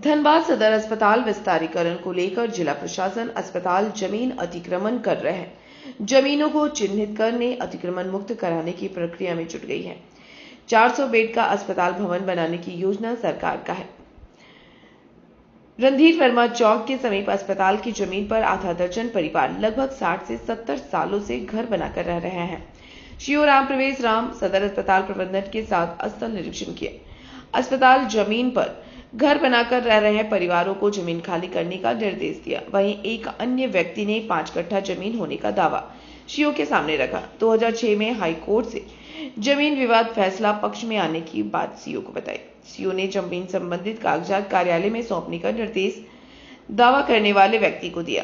धनबाद सदर अस्पताल विस्तारीकरण को लेकर जिला प्रशासन अस्पताल जमीन अतिक्रमण कर रहे हैं। जमीनों को चिन्हित करने अतिक्रमण मुक्त कराने की प्रक्रिया में जुट गई है। 400 बेड का अस्पताल भवन बनाने की योजना सरकार का है। रणधीर वर्मा चौक के समीप अस्पताल की जमीन पर आधा दर्जन परिवार लगभग 60 से 70 सालों से घर बनाकर रह रहे हैं। श्री राम प्रवेश राम सदर अस्पताल प्रबंधन के साथ स्थल निरीक्षण किया। अस्पताल जमीन पर घर बनाकर रह रहे परिवारों को जमीन खाली करने का निर्देश दिया। वहीं एक अन्य व्यक्ति ने 5 कट्ठा जमीन होने का दावा सीओ के सामने रखा। 2006 में हाई कोर्ट से जमीन विवाद फैसला पक्ष में आने की बात सीओ को बताई। सीओ ने जमीन संबंधित कागजात कार्यालय में सौंपने का निर्देश दावा करने वाले व्यक्ति को दिया।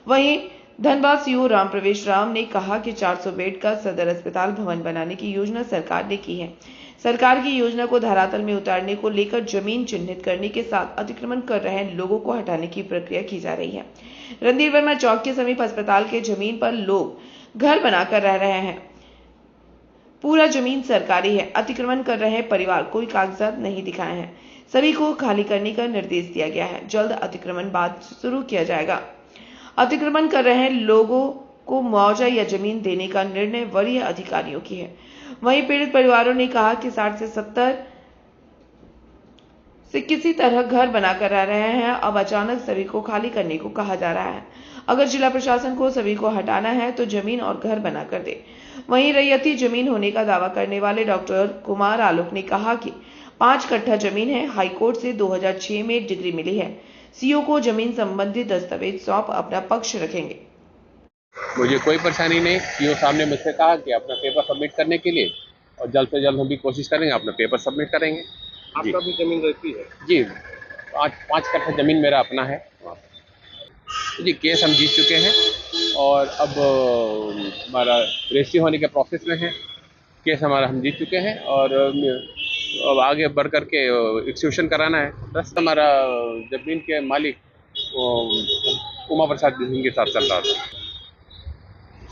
वहीं धनबाद सीओ राम प्रवेश राम ने कहा कि 400 बेड का सदर अस्पताल भवन बनाने की योजना सरकार ने की है। सरकार की योजना को धरातल में उतारने को लेकर जमीन चिन्हित करने के साथ अतिक्रमण कर रहे लोगों को हटाने की प्रक्रिया की जा रही है। रणधीर वर्मा चौक के समीप अस्पताल के जमीन पर लोग घर बनाकर रह रहे हैं। पूरा जमीन सरकारी है। अतिक्रमण कर रहे परिवार कोई कागजात नहीं दिखाए हैं। सभी को खाली करने का निर्देश दिया गया है। जल्द अतिक्रमण बाद शुरू किया जाएगा। अतिक्रमण कर रहे लोगों को मुआवजा या जमीन देने का निर्णय वरीय अधिकारियों की है। वहीं पीड़ित परिवारों ने कहा कि 60 से 70 से किसी तरह घर बनाकर रह रहे हैं। अब अचानक सभी को खाली करने को कहा जा रहा है। अगर जिला प्रशासन को सभी को हटाना है तो जमीन और घर बनाकर दे। वहीं रैयती जमीन होने का दावा करने वाले डॉक्टर कुमार आलोक ने कहा कि 5 कट्ठा जमीन है। हाईकोर्ट से 2006 में डिग्री मिली है। सीओ को जमीन संबंधी दस्तावेज सौंप अपना पक्ष रखेंगे। मुझे कोई परेशानी नहीं। सीओ साहब ने मुझसे कहा कि अपना पेपर सबमिट करने के लिए, और जल्द से जल्द हम भी कोशिश करेंगे, अपना पेपर सबमिट करेंगे। आपका भी जमीन रहती है? जी, 5 कट्ठा जमीन मेरा अपना है जी। केस हम जीत चुके हैं और अब हमारा रजिस्ट्री होने के प्रोसेस में है। केस हमारा हम जीत चुके हैं और अब आगे बढ़ करके एक्सक्यूशन कराना है। बस हमारा जमीन के मालिक उमा प्रसाद के साथ चल रहा था।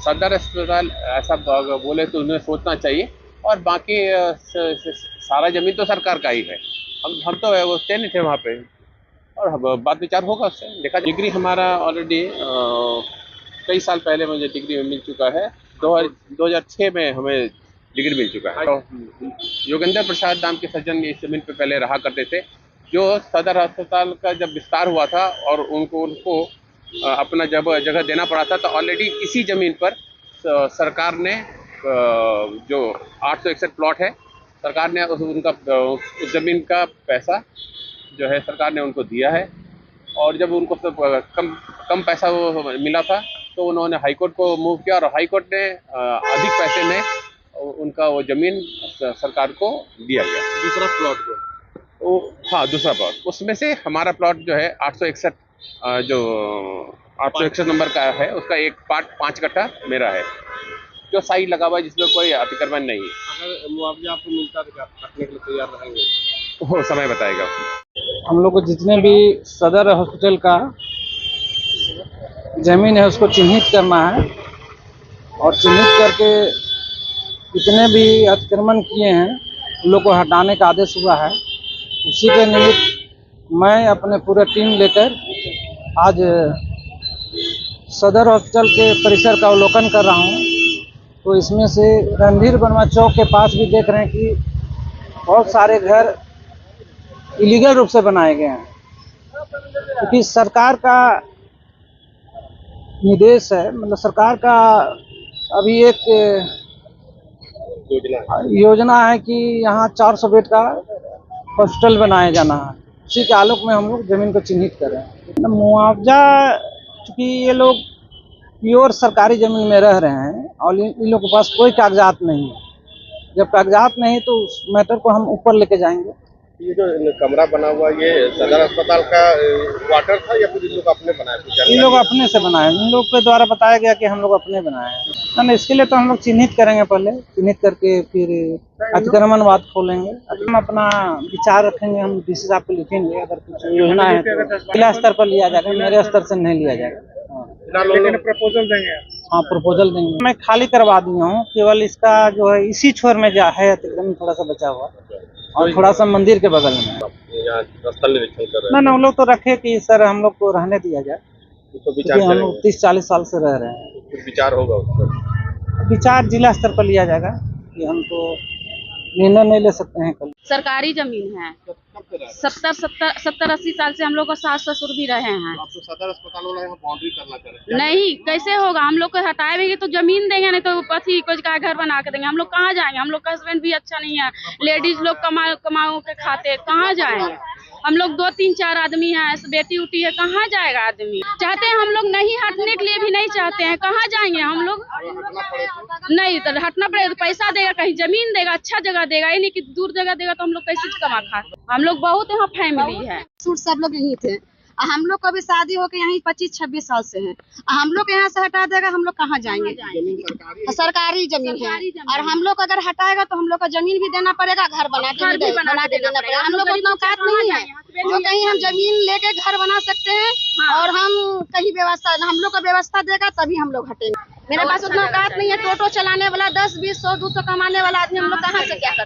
सदर अस्पताल ऐसा बोले तो उन्हें सोचना चाहिए, और बाकी सारा जमीन तो सरकार का ही है। हम तो वो टेनेंट है वहाँ पे, और बात विचार होगा उससे। देखा, डिग्री हमारा ऑलरेडी कई साल पहले मुझे डिग्री मिल चुका है। 2006 में हमें डिग्री मिल चुका है। तो योगेंद्र प्रसाद नाम के सज्जन इस जमीन पे पहले रहा करते थे। जो सदर अस्पताल का जब विस्तार हुआ था और उनको अपना जब जगह देना पड़ा था, तो ऑलरेडी इसी ज़मीन पर सरकार ने जो 861 प्लॉट है, सरकार ने उस ज़मीन का पैसा जो है सरकार ने उनको दिया है। और जब उनको कम पैसा वो मिला था, तो उन्होंने हाईकोर्ट को मूव किया, और हाईकोर्ट ने अधिक पैसे में उनका वो ज़मीन सरकार को दिया गया। दूसरा प्लॉट को? हाँ, दूसरा प्लॉट। उसमें से हमारा प्लॉट जो है 861 जो 861 नंबर का है, उसका एक पार्ट 5 कट्ठा मेरा है, जो साइड लगा हुआ है, जिसमें कोई अतिक्रमण नहीं है। अगर मुआवजा आपको मिलता तो क्या रखने के लिए तैयार रहेंगे? वो समय बताएगा। हम लोग को जितने भी सदर हॉस्पिटल का जमीन है उसको चिन्हित करना है, और चिन्हित करके जितने भी अतिक्रमण किए हैं उन लोग को हटाने का आदेश हुआ है। उसी के निमित्त मैं अपने पूरे टीम लेकर आज सदर हॉस्पिटल के परिसर का अवलोकन कर रहा हूँ। तो इसमें से रणधीर वर्मा चौक के पास भी देख रहे हैं कि बहुत सारे घर इलीगल रूप से बनाए गए हैं, क्योंकि सरकार का निर्देश है, मतलब सरकार का अभी एक योजना है कि यहाँ 400 बेड का हॉस्पिटल बनाया जाना है। उसी के आलोक में हम लोग जमीन को चिन्हित कर रहे हैं। मुआवजा, चूँकि ये लोग प्योर सरकारी जमीन में रह रहे हैं और इन लोगों के पास कोई कागजात नहीं है। जब कागजात नहीं तो उस मैटर को हम ऊपर लेके जाएंगे। ये जो कमरा बना हुआ, ये सदर अस्पताल का क्वार्टर था या फिर इन लोग अपने बनाए थे? इन लोग अपने से बनाए, इन लोग के द्वारा बताया गया कि हम लोग अपने बनाए हैं। ना, इसके लिए तो हम लोग चिन्हित करेंगे, पहले चिन्हित करके फिर अतिक्रमणवाद खोलेंगे। हम अपना विचार रखेंगे, हम डीसी साहब को लिखेंगे। अगर कुछ योजना है तो जिला स्तर पर लिया जाएगा, मेरे स्तर से नहीं लिया जाएगा। प्रपोजल देंगे? हाँ, प्रपोजल देंगे। मैं खाली करवा दिया हूँ, केवल इसका जो है इसी छोर में जो है अतिक्रमण थोड़ा सा बचा हुआ। और थोड़ा सा मंदिर के बगल में। यहाँ स्थल निरीक्षण कर रहे ना हम लोग तो रखे कि सर हम लोग को रहने दिया जाए, हैं तो विचार क्योंकि हम लोग करेंगे, 30-40 साल से रह रहे हैं। कुछ विचार होगा उस पर। विचार जिला स्तर पर लिया जाएगा कि हम तो निर्णय नहीं ले सकते हैं कल। सरकारी जमीन है। 70-80 साल से हम लोग का सास ससुर भी रहे हैं। आप तो सदर अस्पताल वाला यहाँ बाउंड्री करना चाह रहे हैं। नहीं, कैसे होगा? हम लोग को हटाएंगे तो जमीन देंगे, नहीं तो पति कुछ का घर बना के देंगे। हम लोग कहाँ जाएंगे? हम लोग का हस्बैंड भी अच्छा नहीं है, लेडीज लोग कमाओ के खाते, कहाँ जाएंगे? हम लोग 2-3-4 आदमी हैं, बेटी उटी है, कहाँ जाएगा आदमी? चाहते हैं हम लोग नहीं हटने के लिए भी नहीं चाहते हैं, कहाँ जाएंगे हम लोग? नहीं तो हटना पड़ेगा तो पैसा देगा, कहीं जमीन देगा, अच्छा जगह देगा, ये नहीं कि दूर जगह देगा तो हम लोग कैसे कमा खा। हम लोग बहुत यहाँ फैमिली है, सब लोग यहीं थे। हम लोग को भी शादी होकर यहीं 25-26 साल से है। हम लोग यहाँ से हटा देगा, हम लोग कहाँ जाएंगे? सरकारी जमीन है, और हम लोग अगर हटाएगा तो हम लोग का जमीन भी देना पड़ेगा, घर बना के देना पड़ेगा। हम लोग को इतना औकात नहीं है जो कहीं हम जमीन लेके घर बना सकते हैं, और हम कहीं व्यवस्था, हम लोग का व्यवस्था देगा तभी हम लोग हटेंगे। मेरे पास उतना औकात नहीं है। टोटो चलाने वाला 10, 20, 100, 200 कमाने वाला आदमी हम लोग कहाँ से क्या करें?